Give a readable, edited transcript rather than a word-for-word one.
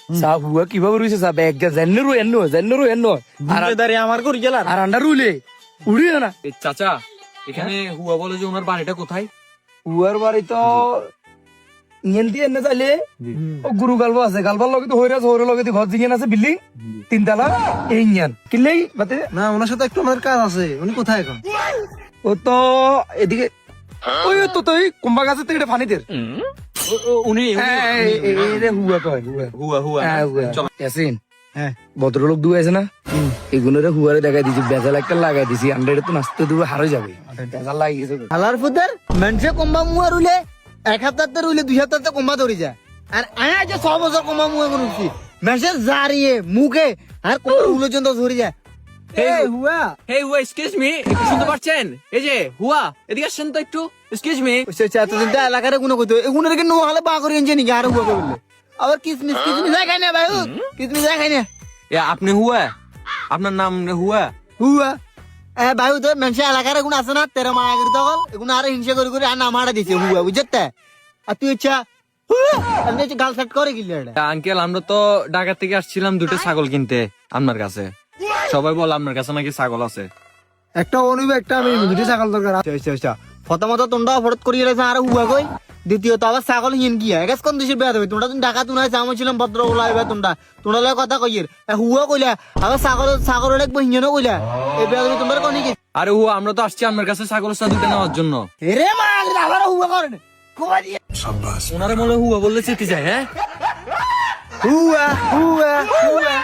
সা হুয়া কিভাবে রয়েছে সা ব্যাগ জান্নরু এন্ন আর দাঁড়িয়ে আমার করি গেলার আর আন্ডার উলে উড়িও না চাচা এখানে হুয়া বলে যে ওনার বাড়িটা কোথায়? হুয়ার বাড়ি তো ইয়েন দিয়ে এনে চাইলে ও গুরু গালবা আছে গালবার লগে তো হইরাস হইর লগে তো ঘর জিগেন আছে বিল্ডিং তিনতলা এই ইয়ান কিলেই বাতে না ওনার সাথে একটু আমাদের কাজ আছে। উনি কোথায় এখন? ও তো এদিকে ওই তো তুই কুম্বা গাছে তো এটা ফানিদের উনি হুয়া কয় হুয়া হুয়া হ্যাঁ হুয়া ইয়াসিন হ্যাঁ ভদ্রলোক দুই আছে না এগুলোরে হুয়ারে দেখাই দিছি বেজাল একটা লাগাই দিছি আন্ডারে তো নাচতে দুবে হারে যাবে বেজাল লাগিয়ে গেছে হালার ফুদের মানুষে কম্বা মুয়া রুলে 1 সপ্তাহ তো রুলে 2 সপ্তাহ তো কম্বা ধরে যায়। আর আয়া যে 6 বছর কম্বা মুয়া করছি মেসেজ জারিয়ে মুখে আর কোন রুলে জন্য ধরে যায়। এই হুয়া হে হুয়া এক্সকিউজ মি, একটু শুনতে পাচ্ছেন? এই যে হুয়া এদিকে আসেন তো একটু, এক্সকিউজ মি। সে এতদিন তো এলাকার কোনো কইতো এগুনের কি নো হলে বা করে এনছে নাকি আর হুয়া বললে আবার কিসমিস খাই না ভাই কিসমিস খাই না আপনি হুয়া, আপনার নাম হুয়া? হুয়া এ ভাই তো মানুষে এলাকার এগুন আছে না তেরা মায়া করে তখন এগুন আর হিংসা করে করে আর নাম হারা দিছে হুয়া বুঝতে। আর তুই ইচ্ছা আমি গাল সেট করে গিলে এটা আঙ্কেল আমরা তো ঢাকা থেকে আসছিলাম দুটো ছাগল কিনতে আপনার কাছে। সবাই বলে আপনার কাছে নাকি ছাগল আছে। একটা অনুভব একটা আমি দুটো ছাগল দরকার আচ্ছা প্রথমত তোমরা ফরত করিয়ে রেছে আর হুয়া কই দ্বিতীয়ত আবার ছাগল হিন কি একাস কোন দেশের বেয়া হবে তোমরা তুমি ঢাকা তুনা আমি ছিলাম ভদ্র ওলা এবার তোমরা লয় কথা কইয়ের হুয়া কইলা আবার ছাগল দেখবো হিঞ্জনও কইলা এই বেয়া হবে তোমরা কোন কি আরে হুয়া আমরা তো আসছি আপনার কাছে ছাগল দুটো নেওয়ার জন্য। রে মা আবার হুয়া করেন কোবা দিয়ে ওনারে মনে হয় হুয়া বললে চেতে যায়। হ্যাঁ হুয়া হুয়া হুয়া